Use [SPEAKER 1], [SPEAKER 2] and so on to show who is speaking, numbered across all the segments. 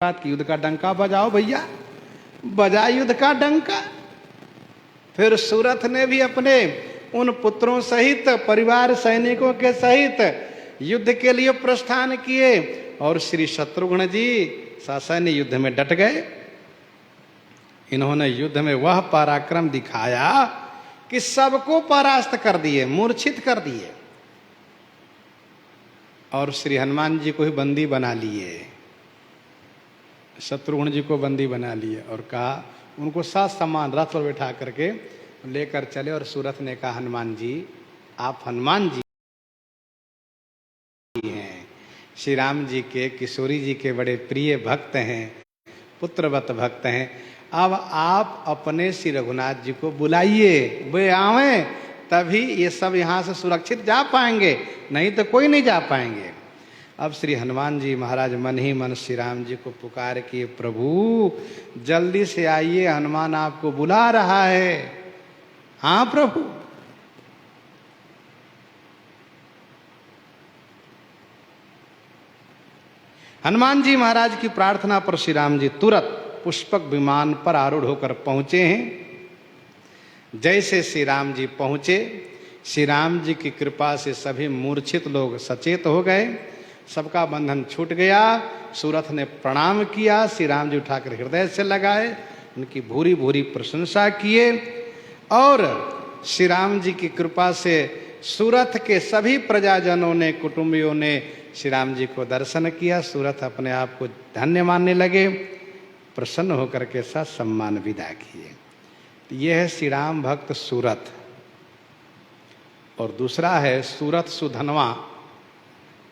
[SPEAKER 1] बात की युद्ध का डंका बजाओ भैया, बजा युद्ध का डंका। फिर सूरथ ने भी अपने उन पुत्रों सहित परिवार सैनिकों के सहित युद्ध के लिए प्रस्थान किए और श्री शत्रुघ्न जी ससैन्य युद्ध में डट गए। इन्होंने युद्ध में वह पराक्रम दिखाया कि सबको परास्त कर दिए, मूर्छित कर दिए और श्री हनुमान जी को ही बंदी बना लिए, शत्रुघ्न जी को बंदी बना लिए और कहा, उनको साथ समान रथ पर बैठा करके लेकर चले। और सूरथ ने कहा, हनुमान जी आप हनुमान जी हैं, श्री राम जी के, किशोरी जी के बड़े प्रिय भक्त हैं, पुत्रवत भक्त हैं। अब आप अपने श्री रघुनाथ जी को बुलाइए, वे आवे तभी ये सब यहाँ से सुरक्षित जा पाएंगे, नहीं तो कोई नहीं जा पाएंगे। अब श्री हनुमान जी महाराज मन ही मन श्री राम जी को पुकार किए, प्रभु जल्दी से आइए, हनुमान आपको बुला रहा है। हाँ प्रभु। हनुमान जी महाराज की प्रार्थना पर श्री राम जी तुरंत पुष्पक विमान पर आरूढ़ होकर पहुंचे हैं। जैसे श्री राम जी पहुंचे, श्री राम जी की कृपा से सभी मूर्छित लोग सचेत हो गए, सबका बंधन छूट गया। सूरथ ने प्रणाम किया, श्री राम जी उठाकर हृदय से लगाए, उनकी भूरी भूरी प्रशंसा किए और श्री राम जी की कृपा से सूरथ के सभी प्रजाजनों ने, कुटुंबियों ने श्री राम जी को दर्शन किया। सूरथ अपने आप को धन्य मानने लगे, प्रसन्न होकर के साथ सम्मान विदा किए। यह है श्री राम भक्त सूरथ। और दूसरा है सूरथ सुधनवा,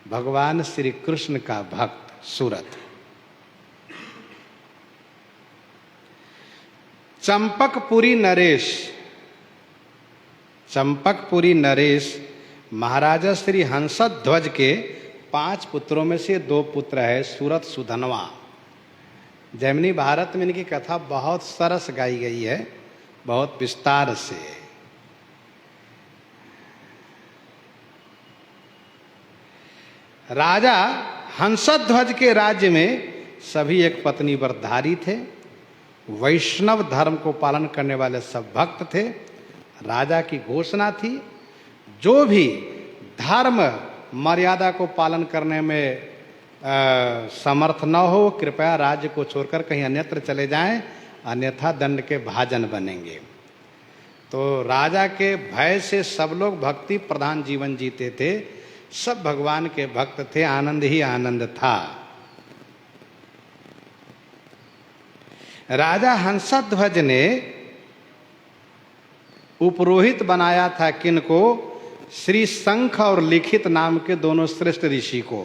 [SPEAKER 1] भगवान श्री कृष्ण का भक्त सूरथ। चंपकपुरी नरेश, चंपकपुरी नरेश महाराजा श्री हंसध्वज के 5 पुत्रों में से 2 पुत्र है सूरथ सुधनवा। जैमिनी भारत में इनकी कथा बहुत सरस गाई गई है, बहुत विस्तार से। राजा हंसध्वज के राज्य में सभी एक पत्नी व्रतधारी थे, वैष्णव धर्म को पालन करने वाले सब भक्त थे। राजा की घोषणा थी, जो भी धर्म मर्यादा को पालन करने में समर्थ न हो, कृपया राज्य को छोड़कर कहीं अन्यत्र चले जाएं, अन्यथा दंड के भाजन बनेंगे। तो राजा के भय से सब लोग भक्ति प्रधान जीवन जीते थे, सब भगवान के भक्त थे, आनंद ही आनंद था। राजा हंसध्वज ने उपरोहित बनाया था किनको? श्री शंख और लिखित नाम के दोनों श्रेष्ठ ऋषि को।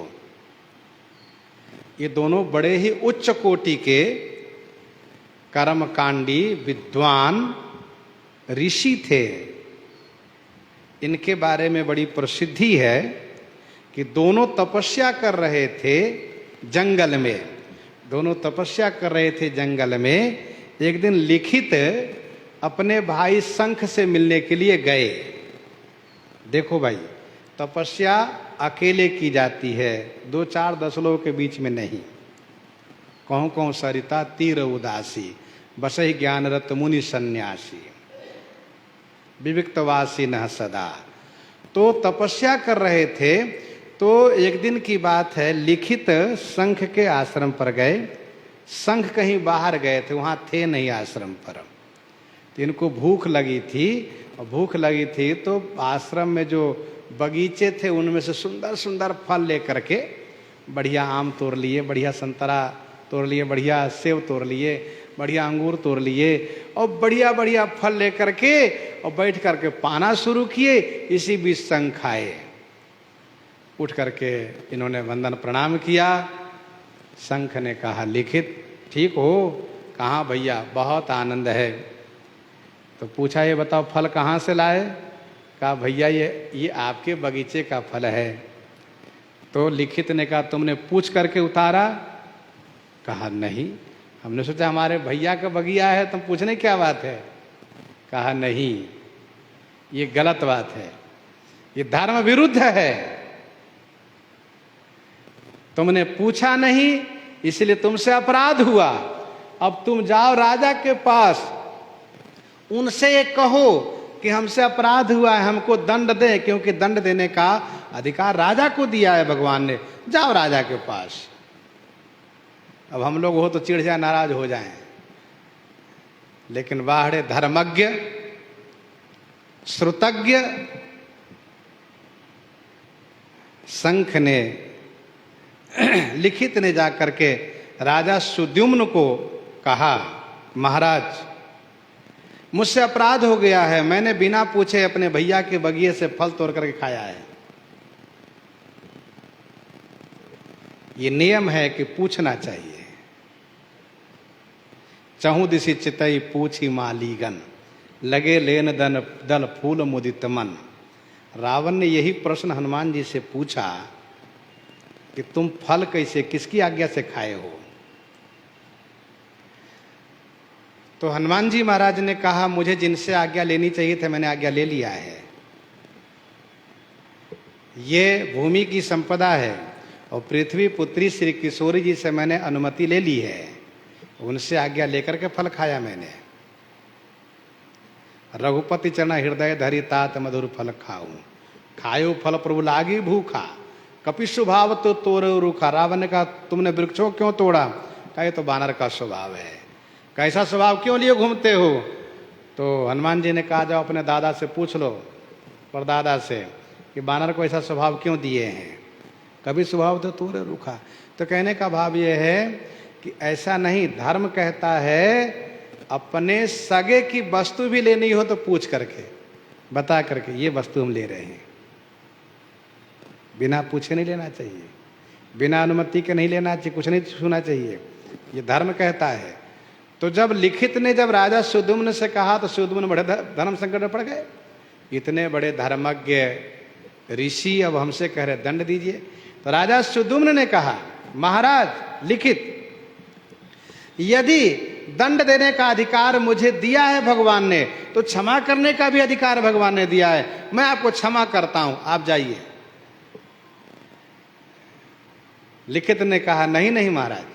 [SPEAKER 1] ये दोनों बड़े ही उच्च कोटि के कर्मकांडी विद्वान ऋषि थे। इनके बारे में बड़ी प्रसिद्धि है कि दोनों तपस्या कर रहे थे जंगल में, दोनों तपस्या कर रहे थे जंगल में। एक दिन लिखित अपने भाई शंख से मिलने के लिए गए। देखो भाई, तपस्या अकेले की जाती है, 2-4-10 लोगों के बीच में नहीं। कहूँ कहूँ सरिता तीर उदासी, बसहि ज्ञानरत मुनि सन्यासी, विविक्तवासी न सदा। तो तपस्या कर रहे थे। तो एक दिन की बात है, लिखित शंख के आश्रम पर गए। शंख कहीं बाहर गए थे, वहाँ थे नहीं आश्रम पर। तो इनको भूख लगी थी, और भूख लगी थी तो आश्रम में जो बगीचे थे उनमें से सुंदर सुंदर फल लेकर के, बढ़िया आम तोड़ लिए, बढ़िया संतरा तोड़ लिए, बढ़िया सेब तोड़ लिए, बढ़िया अंगूर तोड़ लिए और बढ़िया बढ़िया फल लेकर के और बैठ करके पाना शुरू किए। इसी बीच शंख आए। उठ करके इन्होंने वंदन प्रणाम किया। शंख ने कहा, लिखित ठीक हो? कहाँ भैया, बहुत आनंद है। तो पूछा, ये बताओ फल कहाँ से लाए? कहा, भैया ये आपके बगीचे का फल है। तो लिखित ने कहा, तुमने पूछ करके उतारा? कहा, नहीं, हमने सोचा हमारे भैया का बगिया है, तुम पूछने क्या बात है? कहा, नहीं, ये गलत बात है, ये धर्म विरुद्ध है। तुमने पूछा नहीं, इसलिए तुमसे अपराध हुआ। अब तुम जाओ राजा के पास, उनसे ये कहो कि हमसे अपराध हुआ है, हमको दंड दे, क्योंकि दंड देने का अधिकार राजा को दिया है भगवान ने। जाओ राजा के पास। अब हम लोग हो तो चिढ़ जाए, नाराज हो जाएं, लेकिन बाहरे धर्मज्ञ श्रुतज्ञ शंख ने लिखित ने जाकर के राजा सुद्युम्न को कहा, महाराज मुझसे अपराध हो गया है, मैंने बिना पूछे अपने भैया के बगिए से फल तोड़ करके खाया है। ये नियम है कि पूछना चाहिए। चहु दिशि चितई पूछी मालीगन, लगे लेन दन दल फूल मुदित मन। रावण ने यही प्रश्न हनुमान जी से पूछा कि तुम फल कैसे, किसकी आज्ञा से खाए हो? तो हनुमान जी महाराज ने कहा, मुझे जिनसे आज्ञा लेनी चाहिए थे मैंने आज्ञा ले लिया है। ये भूमि की संपदा है और पृथ्वी पुत्री श्री किशोरी जी से मैंने अनुमति ले ली है, उनसे आज्ञा लेकर के फल खाया मैंने। रघुपति चरण हृदय धरि तात मधुर फल खाऊं, खायो फल प्रभु लागी भूखा, कपि स्वभाव तो तोड़ो रूखा। रावण ने कहा, तुमने वृक्षों क्यों तोड़ा? कहा, ये तो बानर का स्वभाव है। कैसा स्वभाव क्यों लिए घूमते हो? तो हनुमान जी ने कहा, जाओ अपने दादा से पूछ लो, परदादा से, कि बानर को ऐसा स्वभाव क्यों दिए हैं। कभी स्वभाव तो तोड़ो रूखा। तो कहने का भाव ये है कि ऐसा नहीं, धर्म कहता है अपने सगे की वस्तु भी लेनी हो तो पूछ करके बता करके, ये वस्तु हम ले रहे हैं। बिना पूछे नहीं लेना चाहिए, बिना अनुमति के नहीं लेना चाहिए, कुछ नहीं छूना चाहिए, ये धर्म कहता है। तो जब लिखित ने जब राजा सुद्युम्न से कहा तो सुद्युम्न बड़े धर्म संकट में पड़ गए। इतने बड़े धर्मज्ञ ऋषि अब हमसे कह रहे दंड दीजिए। तो राजा सुद्युम्न ने कहा, महाराज लिखित, यदि दंड देने का अधिकार मुझे दिया है भगवान ने, तो क्षमा करने का भी अधिकार भगवान ने दिया है। मैं आपको क्षमा करता हूं, आप जाइए। लिखित ने कहा, नहीं नहीं महाराज,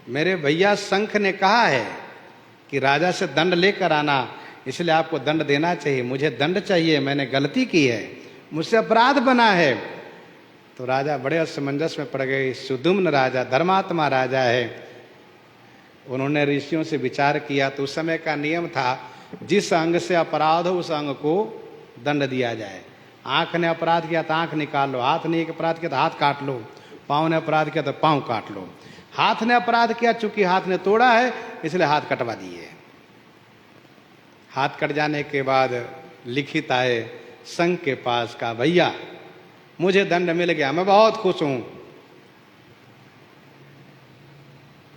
[SPEAKER 1] मेरे भैया शंख ने कहा है कि राजा से दंड लेकर आना, इसलिए आपको दंड देना चाहिए। मुझे दंड चाहिए, मैंने गलती की है, मुझसे अपराध बना है। तो राजा बड़े असमंजस में पड़ गए। सुद्युम्न राजा धर्मात्मा राजा है, उन्होंने ऋषियों से विचार किया। तो उस समय का नियम था, जिस अंग से अपराध हो उस अंग को दंड दिया जाए। आंख ने अपराध किया तो आंख निकाल लो, हाथ ने अपराध किया तो हाथ काट लो, पाँव ने अपराध किया तो पाँव काट लो। हाथ ने अपराध किया, चूंकि हाथ ने तोड़ा है इसलिए हाथ कटवा दिए। हाथ कट जाने के बाद लिखित आए शंख के पास, का भैया मुझे दंड मिल गया, मैं बहुत खुश हूं।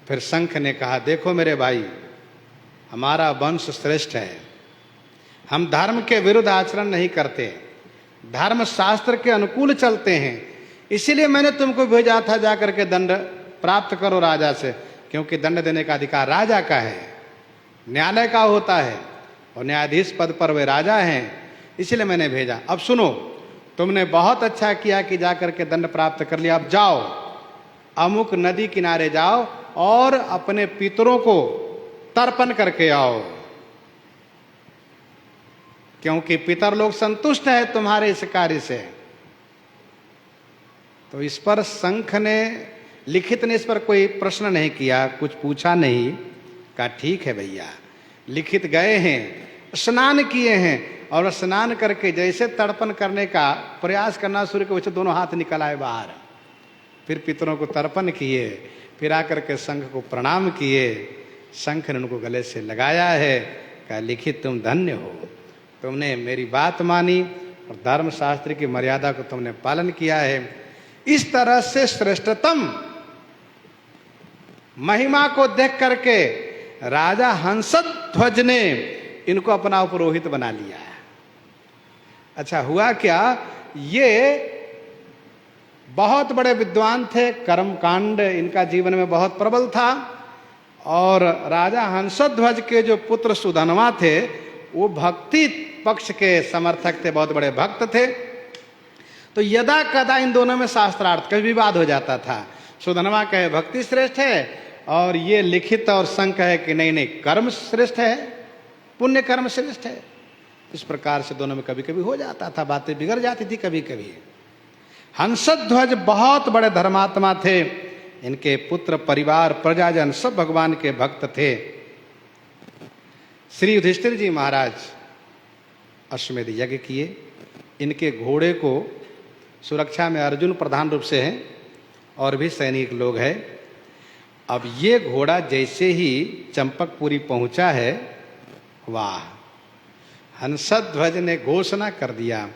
[SPEAKER 1] फिर शंख ने कहा, देखो मेरे भाई, हमारा वंश श्रेष्ठ है, हम धर्म के विरुद्ध आचरण नहीं करते, धर्म शास्त्र के अनुकूल चलते हैं, इसीलिए मैंने तुमको भेजा था जाकर के दंड प्राप्त करो राजा से, क्योंकि दंड देने का अधिकार राजा का है, न्यायालय का होता है, और न्यायाधीश पद पर वे राजा हैं, इसलिए मैंने भेजा। अब सुनो, तुमने बहुत अच्छा किया कि जाकर के दंड प्राप्त कर लिया। अब जाओ, अमुक नदी किनारे जाओ और अपने पितरों को तर्पण करके आओ, क्योंकि पितर लोग संतुष्ट है तुम्हारे इस कार्य से। तो इस पर शंख ने, लिखित ने इस पर कोई प्रश्न नहीं किया, कुछ पूछा नहीं, कहा ठीक है भैया। लिखित गए हैं, स्नान किए हैं, और स्नान करके जैसे तर्पण करने का प्रयास करना शुरू किया, वैसे दोनों हाथ निकल आए बाहर। फिर पितरों को तर्पण किए, फिर आकर के शंख को प्रणाम किए। शंख ने उनको गले से लगाया है, कहा लिखित तुम धन्य हो, तुमने मेरी बात मानी और धर्मशास्त्र की मर्यादा को तुमने पालन किया है। इस तरह से श्रेष्ठतम महिमा को देख करके राजा हंसध्वज ने इनको अपना पुरोहित बना लिया है। अच्छा हुआ क्या, ये बहुत बड़े विद्वान थे, कर्मकांड इनका जीवन में बहुत प्रबल था, और राजा हंसध्वज के जो पुत्र सुधनवा थे वो भक्ति पक्ष के समर्थक थे, बहुत बड़े भक्त थे। तो यदा कदा इन दोनों में शास्त्रार्थ का विवाद हो जाता था। सुधनवा कहे भक्ति श्रेष्ठ है, और ये लिखित और संघ कहे कि नहीं नहीं कर्म श्रेष्ठ है, पुण्य कर्म श्रेष्ठ है। इस प्रकार से दोनों में कभी कभी हो जाता था, बातें बिगड़ जाती थी कभी कभी। हंसध्वज बहुत बड़े धर्मात्मा थे, इनके पुत्र परिवार प्रजाजन सब भगवान के भक्त थे। श्री युधिष्ठिर जी महाराज अश्वमेध यज्ञ किए, इनके घोड़े को सुरक्षा में अर्जुन प्रधान रूप से हैं और भी सैनिक लोग हैं। अब ये घोड़ा जैसे ही चंपकपुरी पहुंचा है, वाह, हंसध्वज ने घोषणा कर दिया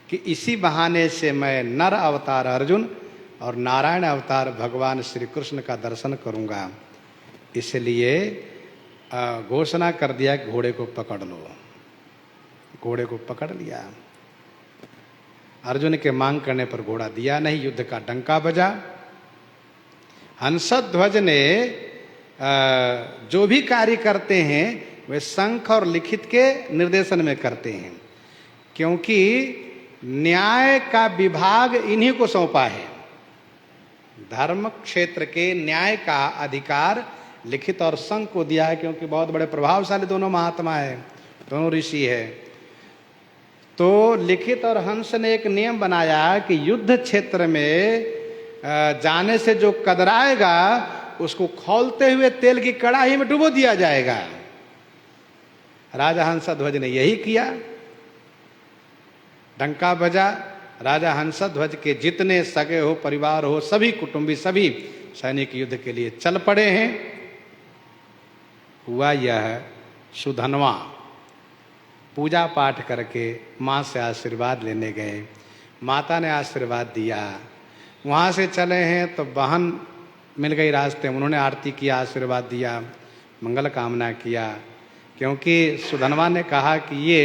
[SPEAKER 1] कि इसी बहाने से मैं नर अवतार अर्जुन और नारायण अवतार भगवान श्री कृष्ण का दर्शन करूंगा। इसलिए घोषणा कर दिया कि घोड़े को पकड़ लो। घोड़े को पकड़ लिया। अर्जुन के मांग करने पर घोड़ा दिया नहीं, युद्ध का डंका बजा। हंसध्वज ने जो भी कार्य करते हैं वे शंख और लिखित के निर्देशन में करते हैं, क्योंकि न्याय का विभाग इन्हीं को सौंपा है। धर्म क्षेत्र के न्याय का अधिकार लिखित और शंख को दिया है, क्योंकि बहुत बड़े प्रभावशाली दोनों महात्मा है, दोनों ऋषि है। तो लिखित और हंस ने एक नियम बनाया कि युद्ध क्षेत्र में जाने से जो कदराएगा उसको खौलते हुए तेल की कड़ाही में डुबो दिया जाएगा। राजा हंसध्वज ने यही किया। डंका बजा, राजा हंसध्वज के जितने सगे हो, परिवार हो, सभी कुटुंबी, सभी सैनिक युद्ध के लिए चल पड़े हैं। हुआ यह, सुधनवा पूजा पाठ करके माँ से आशीर्वाद लेने गए। माता ने आशीर्वाद दिया। वहाँ से चले हैं तो बहन मिल गई रास्ते में, उन्होंने आरती किया, आशीर्वाद दिया, मंगल कामना किया। क्योंकि सुधनवा ने कहा कि ये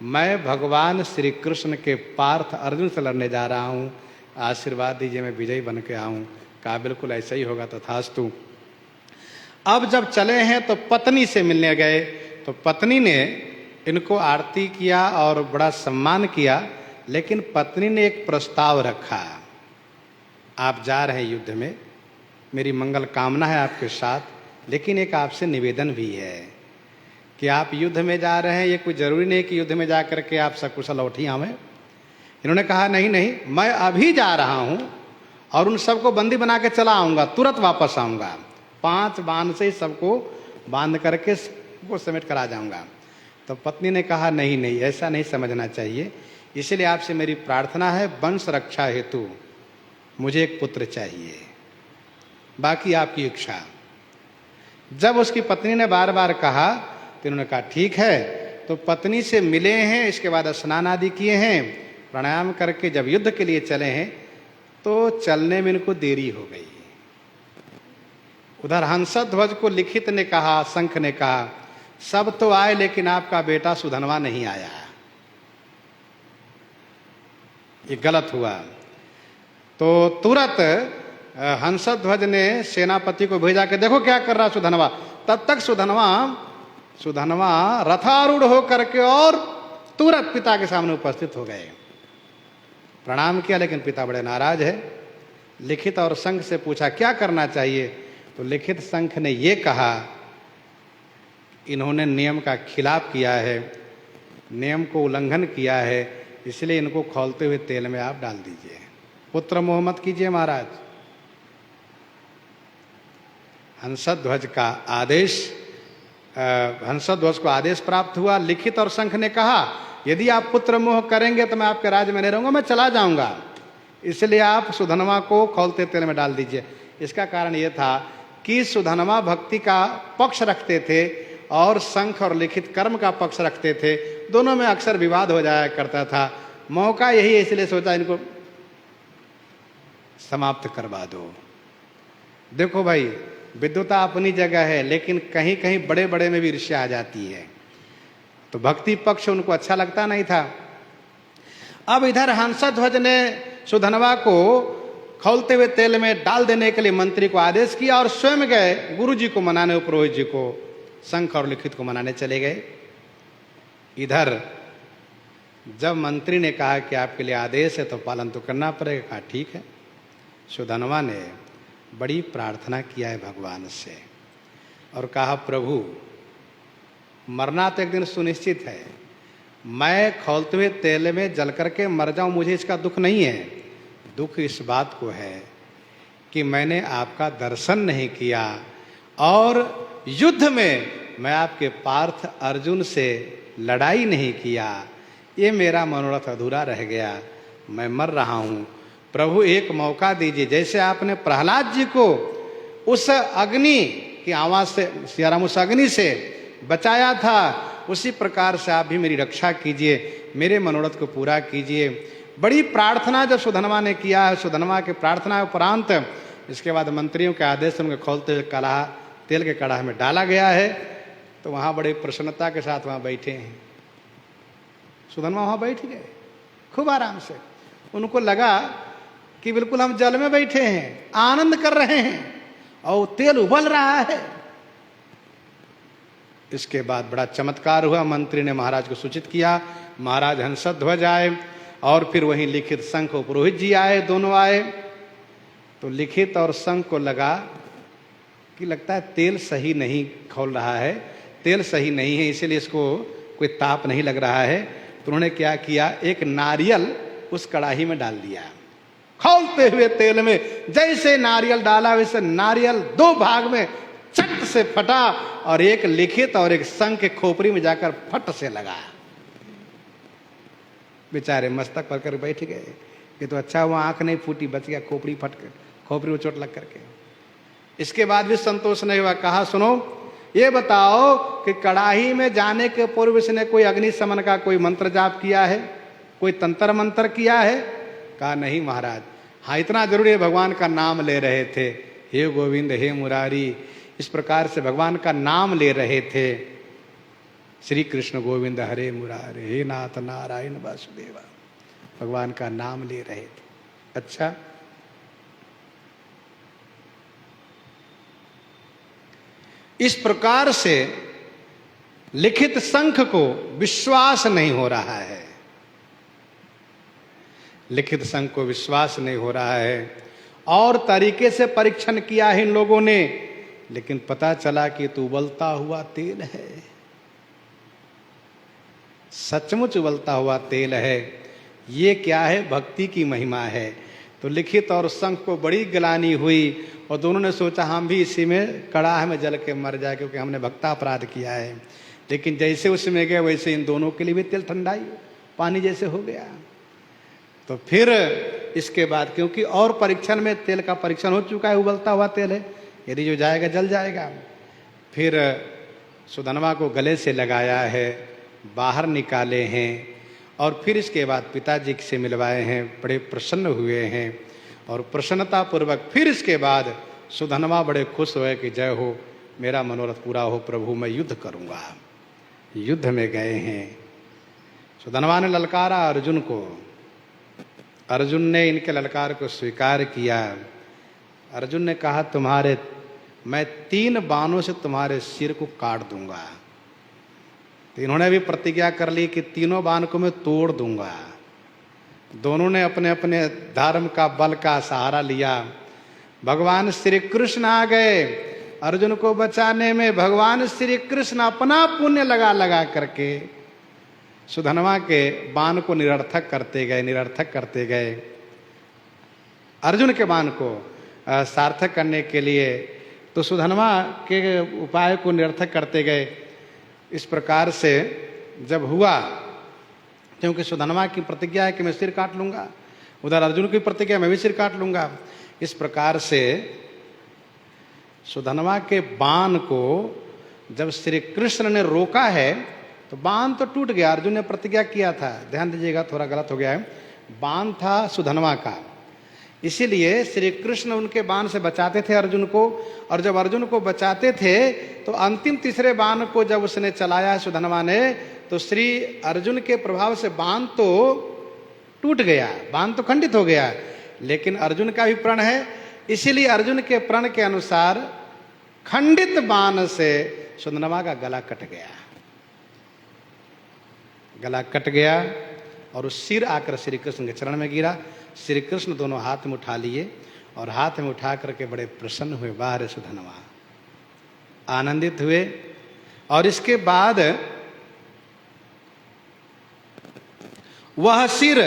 [SPEAKER 1] मैं भगवान श्री कृष्ण के पार्थ अर्जुन से लड़ने जा रहा हूँ, आशीर्वाद दीजिए मैं विजयी बन के आऊँ। कहा बिल्कुल ऐसा ही होगा, तथास्तु। अब जब चले हैं तो पत्नी से मिलने गए, तो पत्नी ने इनको आरती किया और बड़ा सम्मान किया। लेकिन पत्नी ने एक प्रस्ताव रखा, आप जा रहे हैं युद्ध में, मेरी मंगल कामना है आपके साथ, लेकिन एक आपसे निवेदन भी है कि आप युद्ध में जा रहे हैं, ये कोई जरूरी नहीं कि युद्ध में जा करके आप सकुशल लौटी आवें। इन्होंने कहा नहीं नहीं, मैं अभी जा रहा हूं और उन सबको बंदी बना के चला आऊंगा, तुरंत वापस आऊंगा, 5 बांध से सबको बांध करके सबको समेट कर आ जाऊंगा। तो पत्नी ने कहा नहीं नहीं, ऐसा नहीं समझना चाहिए, इसलिए आपसे मेरी प्रार्थना है, वंश रक्षा हेतु मुझे एक पुत्र चाहिए, बाकी आपकी इच्छा। जब उसकी पत्नी ने बार बार कहा तो इन्होंने कहा ठीक है। तो पत्नी से मिले हैं, इसके बाद स्नान आदि किए हैं, प्राणायाम करके जब युद्ध के लिए चले हैं तो चलने में इनको देरी हो गई। उधर हंसध्वज को लिखित ने कहा, शंख ने कहा, सब तो आए लेकिन आपका बेटा सुधनवा नहीं आया, ये गलत हुआ। तो तुरंत हंसध्वज ने सेनापति को भेजा कि देखो क्या कर रहा सुधनवा। तब तक सुधनवा रथारूढ़ होकर के और तुरंत पिता के सामने उपस्थित हो गए। प्रणाम किया, लेकिन पिता बड़े नाराज है। लिखित और शंख से पूछा क्या करना चाहिए, तो लिखित शंख ने ये कहा, इन्होंने नियम का खिलाफ किया है, नियम को उल्लंघन किया है, इसलिए इनको खौलते हुए तेल में आप डाल दीजिए, पुत्र मोह मत कीजिए महाराज। हंसध्वज का आदेश, हंसध्वज को आदेश प्राप्त हुआ। लिखित और शंख ने कहा यदि आप पुत्र मोह करेंगे तो मैं आपके राज्य में नहीं रहूंगा, मैं चला जाऊंगा, इसलिए आप सुधनवा को खौलते तेल में डाल दीजिए। इसका कारण यह था कि सुधनवा भक्ति का पक्ष रखते थे और शंख और लिखित कर्म का पक्ष रखते थे, दोनों में अक्सर विवाद हो जाया करता था। मौका यही है, इसलिए सोचा इनको समाप्त करवा दो। देखो भाई, विद्वता अपनी जगह है, लेकिन कहीं कहीं बड़े बड़े में भी ईर्ष्या आ जाती है, तो भक्ति पक्ष उनको अच्छा लगता नहीं था। अब इधर हंसध्वज ने सुधनवा को खौलते हुए तेल में डाल देने के लिए मंत्री को आदेश किया और स्वयं गए गुरु जी को मनाने, पुरोहित जी को, शंख और लिखित को मनाने चले गए। इधर जब मंत्री ने कहा कि आपके लिए आदेश है तो पालन तो करना पड़ेगा, कहा ठीक है। सुधनवा ने बड़ी प्रार्थना किया है भगवान से और कहा, प्रभु मरना तो एक दिन सुनिश्चित है, मैं खौलते हुए तेल में जल करके मर जाऊं, मुझे इसका दुख नहीं है। दुख इस बात को है कि मैंने आपका दर्शन नहीं किया और युद्ध में मैं आपके पार्थ अर्जुन से लड़ाई नहीं किया, ये मेरा मनोरथ अधूरा रह गया, मैं मर रहा हूं। प्रभु एक मौका दीजिए, जैसे आपने प्रहलाद जी को उस अग्नि की आवाज से, सियाराम उस अग्नि से बचाया था, उसी प्रकार से आप भी मेरी रक्षा कीजिए, मेरे मनोरथ को पूरा कीजिए। बड़ी प्रार्थना जब सुधनवा ने किया है, सुधनवा के प्रार्थना उपरांत इसके बाद मंत्रियों के आदेश से उनके खोलते हुए कड़ाह तेल के कड़ाह में डाला गया है। तो वहाँ बड़े प्रसन्नता के साथ वहाँ बैठे हैं। सुधनवा वहाँ बैठ गए खूब आराम से, उनको लगा कि बिल्कुल हम जल में बैठे हैं, आनंद कर रहे हैं और तेल उबल रहा है। इसके बाद बड़ा चमत्कार हुआ, मंत्री ने महाराज को सूचित किया, महाराज हंसध्वज आए और फिर वहीं लिखित शंख और पुरोहित जी आए, दोनों आए। तो लिखित और शंख को लगा कि लगता है तेल सही नहीं खौल रहा है, तेल सही नहीं है, इसीलिए इसको कोई ताप नहीं लग रहा है। तो उन्होंने क्या किया, एक नारियल उस कड़ाही में डाल दिया। खौलते हुए तेल में जैसे नारियल डाला वैसे नारियल दो भाग में चट से फटा और एक लिखित और एक शंख के खोपड़ी में जाकर फट से लगा। बेचारे मस्तक पर कर बैठ गए। ये तो अच्छा हुआ आंख नहीं फूटी, बच गया, खोपड़ी फट कर, खोपड़ी में चोट लग करके। इसके बाद भी संतोष नहीं हुआ, कहा सुनो ये बताओ कि कड़ाही में जाने के पूर्व इसने कोई अग्निशमन का कोई मंत्र जाप किया है, कोई तंत्र मंत्र किया है? कहा नहीं महाराज। हाँ इतना जरूरी है, भगवान का नाम ले रहे थे, हे गोविंद हे मुरारी, इस प्रकार से भगवान का नाम ले रहे थे, श्री कृष्ण गोविंद हरे मुरारे, हे नाथ नारायण वासुदेवा, भगवान का नाम ले रहे थे। अच्छा, इस प्रकार से लिखित शंख को विश्वास नहीं हो रहा है, लिखित शंख को विश्वास नहीं हो रहा है और तरीके से परीक्षण किया है इन लोगों ने, लेकिन पता चला कि तो उबलता हुआ तेल है, सचमुच उबलता हुआ तेल है। ये क्या है? भक्ति की महिमा है। तो लिखित और शंख को बड़ी ग्लानि हुई और दोनों ने सोचा हम भी इसी में कड़ाह में जल के मर जाए, क्योंकि हमने भक्तापराध किया है। लेकिन जैसे उसमें गए वैसे इन दोनों के लिए भी तेल ठंडाई पानी जैसे हो गया। तो फिर इसके बाद, क्योंकि और परीक्षण में तेल का परीक्षण हो चुका है, उबलता हुआ तेल है, यदि जो जाएगा जल जाएगा। फिर सुधनवा को गले से लगाया है, बाहर निकाले हैं और फिर इसके बाद पिताजी से मिलवाए हैं, बड़े प्रसन्न हुए हैं और प्रसन्नता पूर्वक फिर इसके बाद सुधनवा बड़े खुश हुए कि जय हो, मेरा मनोरथ पूरा हो प्रभु, मैं युद्ध करूंगा। युद्ध में गए हैं। सुधनवा ने ललकारा अर्जुन को, अर्जुन ने इनके ललकार को स्वीकार किया। अर्जुन ने कहा तुम्हारे, मैं 3 बाणों से तुम्हारे सिर को काट दूंगा। तो इन्होंने भी प्रतिज्ञा कर ली कि तीनों बाण को मैं तोड़ दूंगा। दोनों ने अपने अपने धर्म का बल का सहारा लिया। भगवान श्री कृष्ण आ गए अर्जुन को बचाने में। भगवान श्री कृष्ण अपना पुण्य लगा लगा करके सुधनवा के बाण को निरर्थक करते गए, निरर्थक करते गए। अर्जुन के बाण को सार्थक करने के लिए तो सुधनवा के उपाय को निरर्थक करते गए। इस प्रकार से जब हुआ, क्योंकि सुधनवा की प्रतिज्ञा है कि मैं सिर काट लूंगा, उधर अर्जुन की प्रतिज्ञा मैं भी सिर काट लूंगा। इस प्रकार से सुधनवा के बाण को जब श्री कृष्ण ने रोका है तो बाण तो टूट गया। अर्जुन ने प्रतिज्ञा किया था, ध्यान दीजिएगा थोड़ा गलत हो गया है, बाण था सुधनवा का, इसीलिए श्री कृष्ण उनके बाण से बचाते थे अर्जुन को। और जब अर्जुन को बचाते थे तो अंतिम तीसरे बाण को जब उसने चलाया सुधनवा ने, तो श्री अर्जुन के प्रभाव से बाण तो टूट गया, बाण तो खंडित हो गया, लेकिन अर्जुन का भी प्रण है, इसीलिए अर्जुन के प्रण के अनुसार खंडित बाण से सुधनवा का गला कट गया, गला कट गया और उस सिर आकर श्री कृष्ण के चरण में गिरा। श्री कृष्ण दोनों हाथ में उठा लिए और हाथ में उठा करके बड़े प्रसन्न हुए, वाह रे सुधनवा, आनंदित हुए। और इसके बाद वह सिर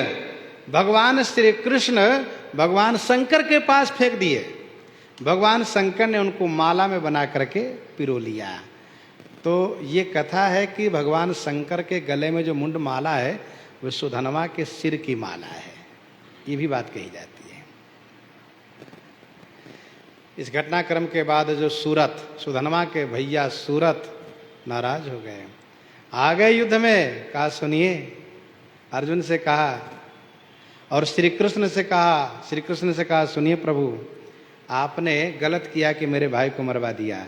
[SPEAKER 1] भगवान श्री कृष्ण भगवान शंकर के पास फेंक दिए। भगवान शंकर ने उनको माला में बना करके पिरो लिया। तो ये कथा है कि भगवान शंकर के गले में जो मुंड माला है वो सुधनवा के सिर की माला है, ये भी बात कही जाती है। इस घटनाक्रम के बाद जो सुधनवा के भैया सूरत नाराज हो गए, आ गए युद्ध में। कहा सुनिए, अर्जुन से कहा और श्री कृष्ण से कहा सुनिए प्रभु, आपने गलत किया कि मेरे भाई को मरवा दिया,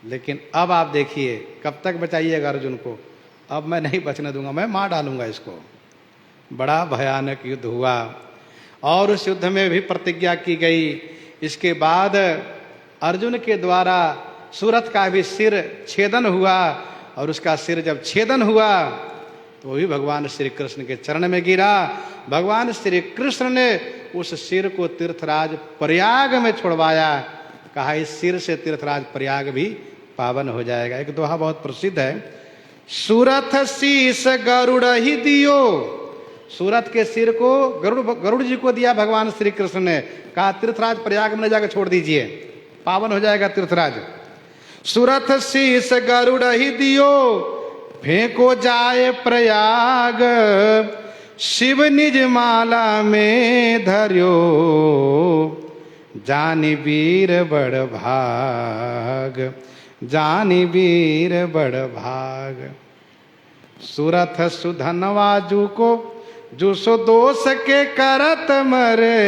[SPEAKER 1] लेकिन अब आप देखिए कब तक बचाइएगा अर्जुन को। अब मैं नहीं बचने दूंगा, मैं मार डालूंगा इसको। बड़ा भयानक युद्ध हुआ और उस युद्ध में भी प्रतिज्ञा की गई। इसके बाद अर्जुन के द्वारा सूरत का भी सिर छेदन हुआ और उसका सिर जब छेदन हुआ तो भी भगवान श्री कृष्ण के चरण में गिरा। भगवान श्री कृष्ण ने उस सिर को तीर्थराज प्रयाग में छोड़वाया। कहा इस सिर से तीर्थराज प्रयाग भी पावन हो जाएगा। एक दोहा बहुत प्रसिद्ध है, सूरत शीस गरुड़ ही दियो। सूरत के सिर को गरुड़ जी को दिया भगवान श्री कृष्ण ने। कहा तीर्थराज प्रयाग में जाकर छोड़ दीजिए, पावन हो जाएगा तीर्थराज। सूरत शीस गरुड़ ही दियो, फेंको जाए प्रयाग, शिव निज माला में धर्यो, जानी वीर बड़ भाग, जानी वीर बड़ भाग। सूरत सुधनवा जू को जो सो दोष के करत मरे,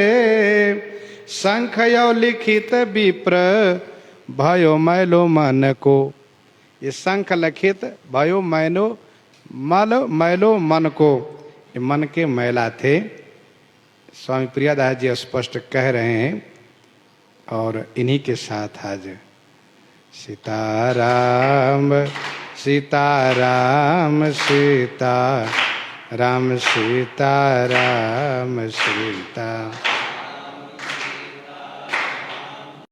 [SPEAKER 1] शंख यो लिखित विप्र भयो मैलो मन को। ये शंख लिखित भयो मैलो मन को, ये मन के मैला थे। स्वामी प्रियादास जी स्पष्ट कह रहे हैं। और इन्हीं के साथ आज सीताराम सीताराम सीताराम सीताराम सीता